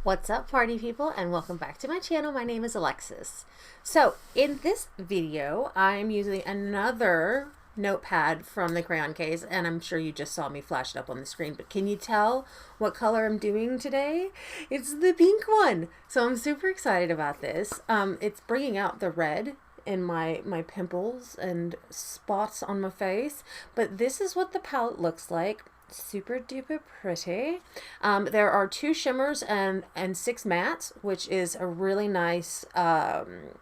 What's up, party people, and welcome back to my channel. My name is Alexis. So in this video I'm using another notepad from the Crayon case, and I'm sure you just saw me flash it up on the screen, but can you tell what color I'm doing today? It's the pink one. So I'm super excited about this. It's bringing out the red in my pimples and spots on my face, but this is what the palette looks like. Super duper pretty. There are 2 shimmers and 6 mattes, which is a really nice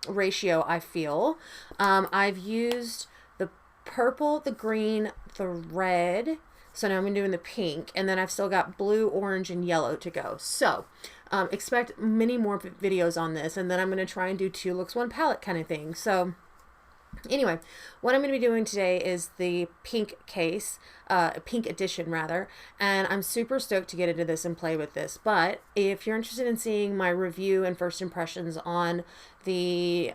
ratio, I feel. I've used the purple, the green, the red, so now I'm doing the pink, and then I've still got blue, orange, and yellow to go. So expect many more videos on this, and then I'm going to try and do 2 looks 1 palette kind of thing. So anyway, what I'm going to be doing today is the pink case, pink edition rather, and I'm super stoked to get into this and play with this. But if you're interested in seeing my review and first impressions on the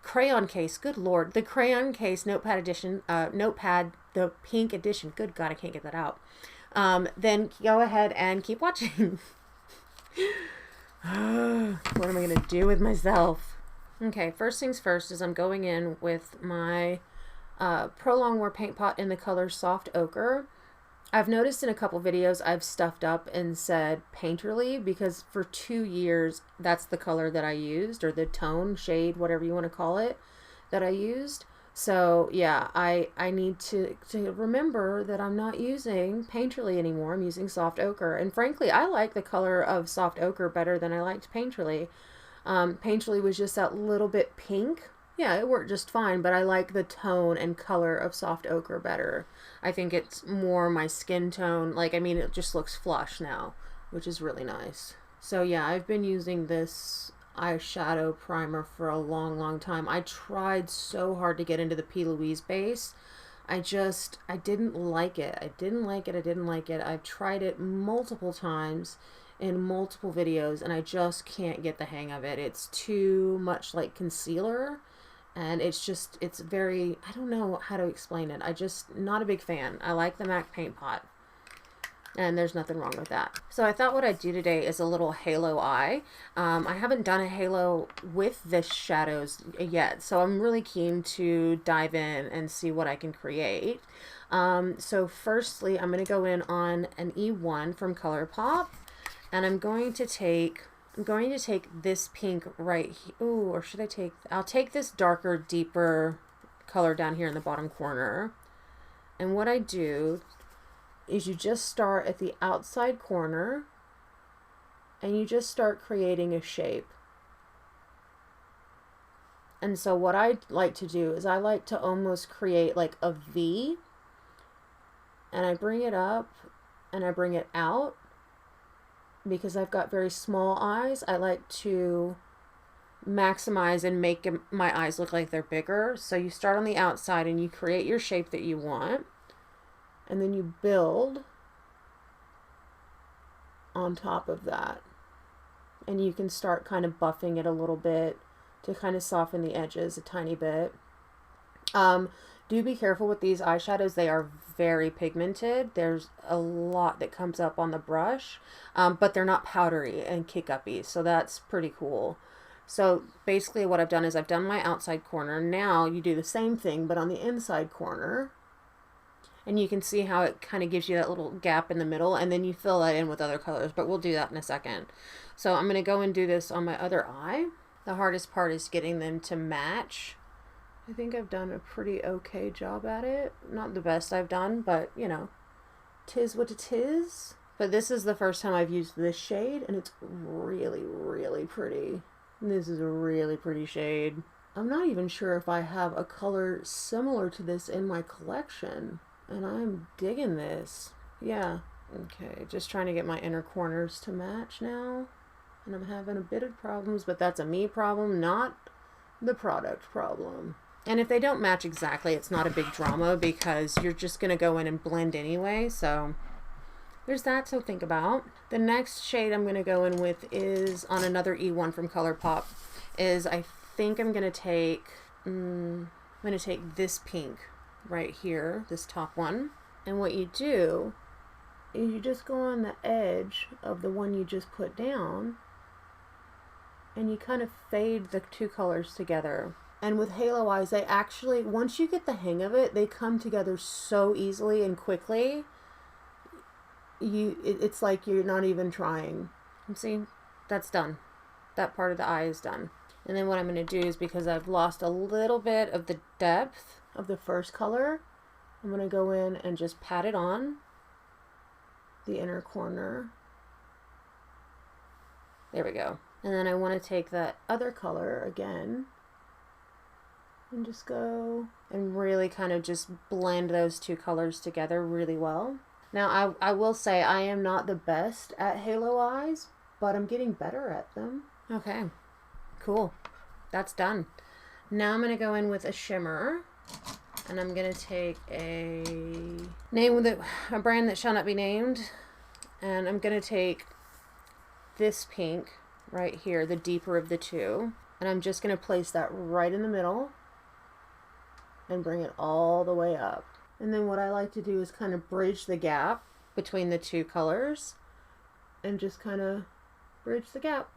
Crayon case, good lord, the Crayon case notepad edition, the pink edition, good god, I can't get that out, then go ahead and keep watching. What am I going to do with myself? Okay, first things first is I'm going in with my Pro Longwear paint pot in the color Soft Ochre. I've noticed in a couple videos I've stuffed up and said Painterly because for 2 years that's the color that I used, or the tone, shade, whatever you want to call it, that I used. So yeah, I need to remember that I'm not using Painterly anymore. I'm using Soft Ochre, and frankly I like the color of Soft Ochre better than I liked Painterly. Painterly was just that little bit pink. Yeah, it worked just fine, but I like the tone and color of Soft Ochre better. I think it's more my skin tone. Like, I mean, it just looks flush now, which is really nice. So yeah, I've been using this eyeshadow primer for a long time. I tried so hard to get into the P. Louise base. I didn't like it. I didn't like it. I've tried it multiple times in multiple videos, and I just can't get the hang of it. It's too much like concealer, and it's very, I don't know how to explain it. Not a big fan. I like the MAC paint pot, and there's nothing wrong with that. So I thought what I'd do today is a little halo eye. I haven't done a halo with this shadows yet, so I'm really keen to dive in and see what I can create. So firstly, I'm going to go in on an E1 from ColourPop. And I'm going to take this pink right here. Ooh, or should I'll take this darker, deeper color down here in the bottom corner. And what I do is you just start at the outside corner and you just start creating a shape. And so what I like to do is I like to almost create like a V, and I bring it up and I bring it out. Because I've got very small eyes, I like to maximize and make my eyes look like they're bigger. So you start on the outside and you create your shape that you want, and then you build on top of that. And you can start kind of buffing it a little bit to kind of soften the edges a tiny bit. Do be careful with these eyeshadows. They are very pigmented. There's a lot that comes up on the brush, but they're not powdery and kick-uppy, so that's pretty cool. So basically what I've done is I've done my outside corner. Now you do the same thing, but on the inside corner. And you can see how it kind of gives you that little gap in the middle, and then you fill that in with other colors, but we'll do that in a second. So I'm going to go and do this on my other eye. The hardest part is getting them to match. I think I've done a pretty okay job at it. Not the best I've done, but you know, 'tis what it is. But this is the first time I've used this shade, and it's really, really pretty. This is a really pretty shade. I'm not even sure if I have a color similar to this in my collection, and I'm digging this. Yeah. Okay, just trying to get my inner corners to match now, and I'm having a bit of problems, but that's a me problem, not the product problem. And if they don't match exactly, it's not a big drama because you're just going to go in and blend anyway. So there's that to think about. The next shade I'm going to go in with is on another E1 from ColourPop. I think I'm going to take this pink right here, this top one. And what you do is you just go on the edge of the one you just put down and you kind of fade the two colors together. And with halo eyes, they actually, once you get the hang of it, they come together so easily and quickly. It's like you're not even trying. See, that's done. That part of the eye is done. And then what I'm going to do is, because I've lost a little bit of the depth of the first color, I'm going to go in and just pat it on the inner corner. There we go. And then I want to take that other color again and just go and really kind of just blend those two colors together really well. Now, I will say I am not the best at halo eyes, but I'm getting better at them. Okay, cool. That's done. Now I'm going to go in with a shimmer, and I'm going to take a brand that shall not be named, and I'm going to take this pink right here, the deeper of the two, and I'm just going to place that right in the middle and bring it all the way up. And then what I like to do is kind of bridge the gap between the two colors and just kind of bridge the gap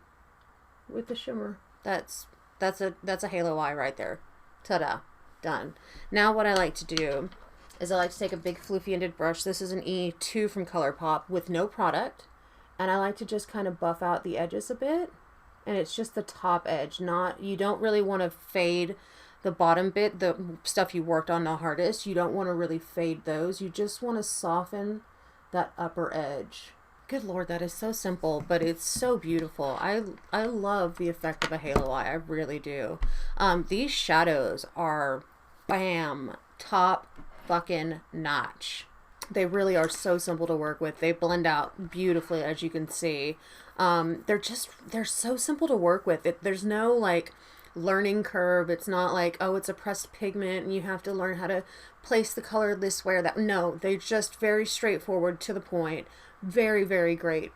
with the shimmer. That's a halo eye right there. Ta-da. Done. Now what I like to do is I like to take a big floofy-ended brush. This is an E2 from ColourPop with no product. And I like to just kind of buff out the edges a bit. And it's just the top edge. You don't really want to fade the bottom bit, the stuff you worked on the hardest. You don't want to really fade those. You just want to soften that upper edge. Good Lord, that is so simple, but it's so beautiful. I love the effect of a halo eye. I really do. These shadows are, bam, top fucking notch. They really are so simple to work with. They blend out beautifully, as you can see. They're so simple to work with. There's no like learning curve. It's not like, oh, it's a pressed pigment and you have to learn how to place the color this way or that. No, they're just very straightforward, to the point. Very, very great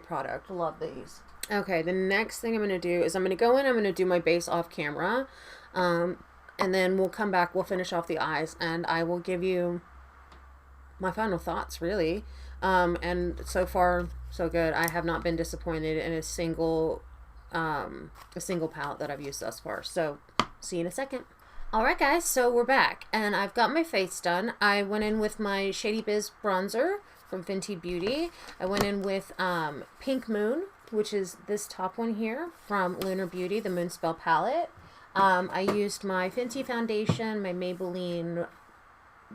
product. Love these. Okay, the next thing I'm going to do is I'm going to go in, I'm going to do my base off camera, and then we'll come back, we'll finish off the eyes, and I will give you my final thoughts, really. And so far, so good. I have not been disappointed in a single palette that I've used thus far. So, see you in a second. Alright guys, so we're back, and I've got my face done. I went in with my Shady Biz bronzer from Fenty Beauty. I went in with Pink Moon, which is this top one here from Lunar Beauty, the Moonspell palette. I used my Fenty foundation, my Maybelline,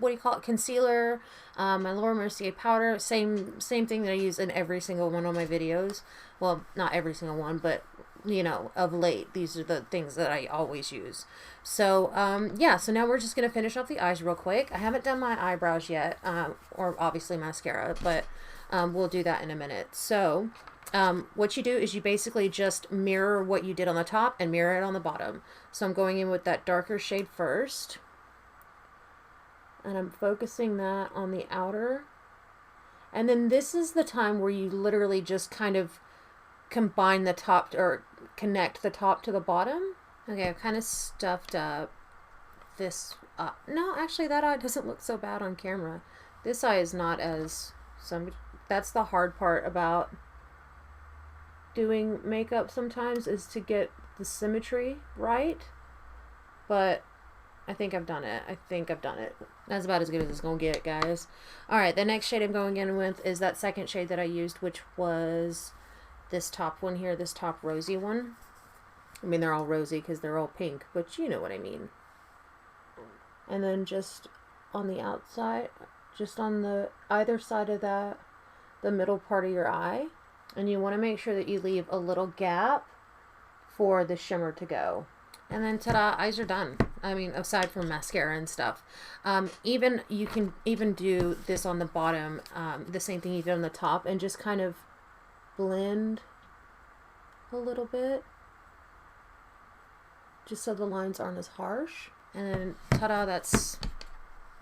what do you call it, concealer, my Laura Mercier powder, same thing that I use in every single one of my videos. Well, not every single one, but you know, of late, these are the things that I always use. So, yeah, so now we're just going to finish off the eyes real quick. I haven't done my eyebrows yet, or obviously mascara, but we'll do that in a minute. So, what you do is you basically just mirror what you did on the top and mirror it on the bottom. So I'm going in with that darker shade first, and I'm focusing that on the outer. And then this is the time where you literally just kind of combine the top, or connect the top to the bottom. Okay, I've kind of stuffed up this up. No, actually that eye doesn't look so bad on camera. This eye is not as that's the hard part about doing makeup sometimes, is to get the symmetry right. But I think I've done it. That's about as good as it's gonna get, guys. Alright, the next shade I'm going in with is that second shade that I used, which was this top one here, this top rosy one. I mean, they're all rosy because they're all pink, but you know what I mean. And then just on the outside, just on the either side of that, the middle part of your eye. And you want to make sure that you leave a little gap for the shimmer to go. And then ta-da, eyes are done. I mean, aside from mascara and stuff. You can even do this on the bottom, the same thing you did on the top, and just kind of blend a little bit, just so the lines aren't as harsh. And then ta-da, that's,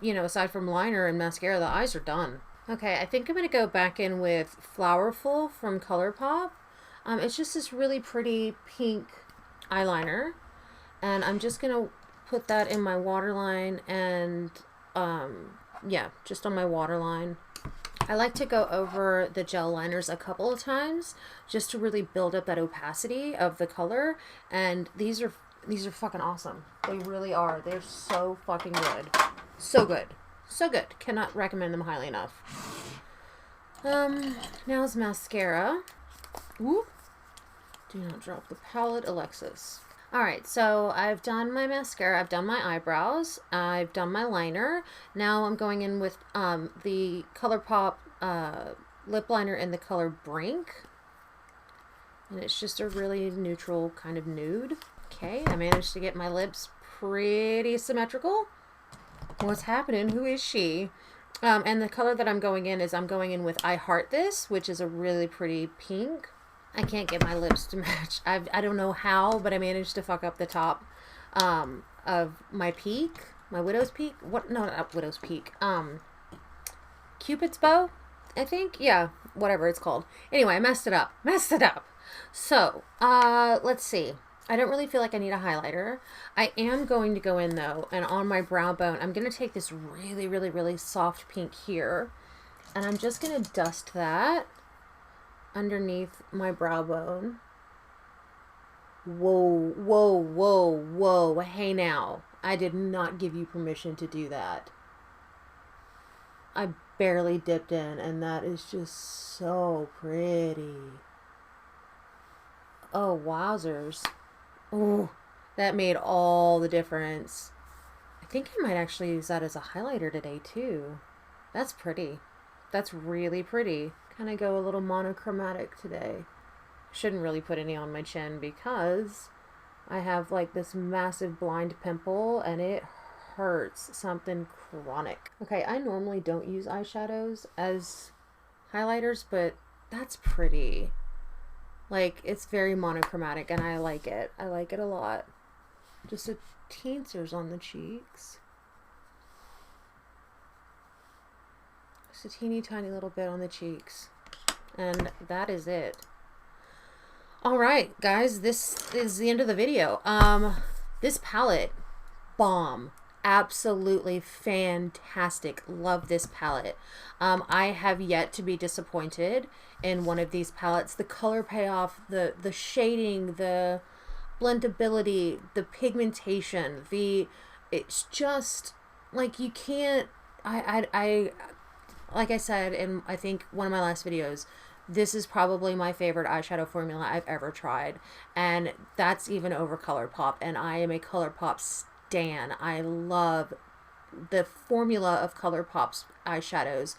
you know, aside from liner and mascara, the eyes are done. Okay, I think I'm going to go back in with Flowerful from ColourPop. It's just this really pretty pink eyeliner, and I'm just going to put that in my waterline, and yeah, just on my waterline. I like to go over the gel liners a couple of times just to really build up that opacity of the color, and these are fucking awesome. They really are. They're so fucking good. So good. So good. Cannot recommend them highly enough. Now's mascara. Whoop. Do not drop the palette, Alexis. Alright, so I've done my mascara, I've done my eyebrows, I've done my liner. Now I'm going in with the ColourPop lip liner in the color Brink. And it's just a really neutral kind of nude. Okay, I managed to get my lips pretty symmetrical. What's happening? Who is she? And the color that I'm going in is I'm going in with I Heart This, which is a really pretty pink. I can't get my lips to match. I don't know how, but I managed to fuck up the top of my peak. My widow's peak? What? No, not widow's peak. Cupid's bow, I think? Yeah, whatever it's called. Anyway, I messed it up. Messed it up. So, let's see. I don't really feel like I need a highlighter. I am going to go in, though, and on my brow bone, I'm going to take this really, really, really soft pink here, and I'm just going to dust that underneath my brow bone. Whoa, whoa, whoa, whoa. Hey now. I did not give you permission to do that. I barely dipped in, and that is just so pretty. Oh, wowzers. Oh, that made all the difference. I think I might actually use that as a highlighter today, too. That's pretty. That's really pretty. Kind of go a little monochromatic today. Shouldn't really put any on my chin because I have like this massive blind pimple and it hurts. Something chronic. Okay, I normally don't use eyeshadows as highlighters, but that's pretty. Like, it's very monochromatic and I like it. I like it a lot. Just a teensers on the cheeks. Just a teeny tiny little bit on the cheeks. And that is it. Alright, guys, this is the end of the video. This palette, bomb. Absolutely fantastic. Love this palette. I have yet to be disappointed in one of these palettes. The color payoff, the shading, the blendability, the pigmentation, it's just like you can't, like I said in I think one of my last videos, this is probably my favorite eyeshadow formula I've ever tried, and that's even over ColourPop, and I am a ColourPop stan. I love the formula of ColourPop's eyeshadows.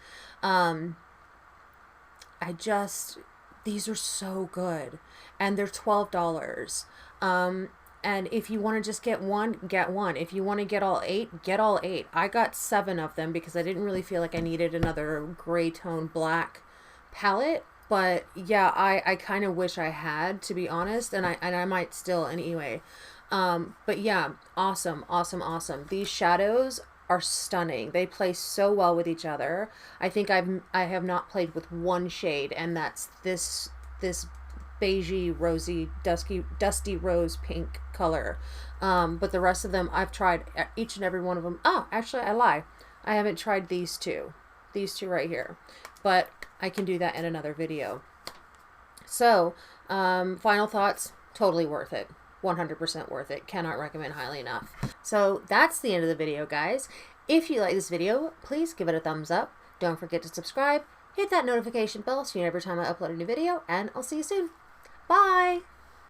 These are so good, and they're $12. And if you want to just get one, get one. If you want to get all 8, get all 8. I got 7 of them because I didn't really feel like I needed another gray tone black palette. But yeah, I kind of wish I had, to be honest, and I might still anyway. But yeah, awesome, awesome, awesome. These shadows are stunning. They play so well with each other. I think I have not played with one shade, and that's this beigey, rosy, dusty rose pink color. But the rest of them, I've tried each and every one of them. Oh, actually, I lie. I haven't tried these two right here, but I can do that in another video. So, final thoughts, totally worth it. 100% worth it. Cannot recommend highly enough. So that's the end of the video, guys. If you like this video, please give it a thumbs up. Don't forget to subscribe. Hit that notification bell so you know every time I upload a new video, and I'll see you soon. Bye!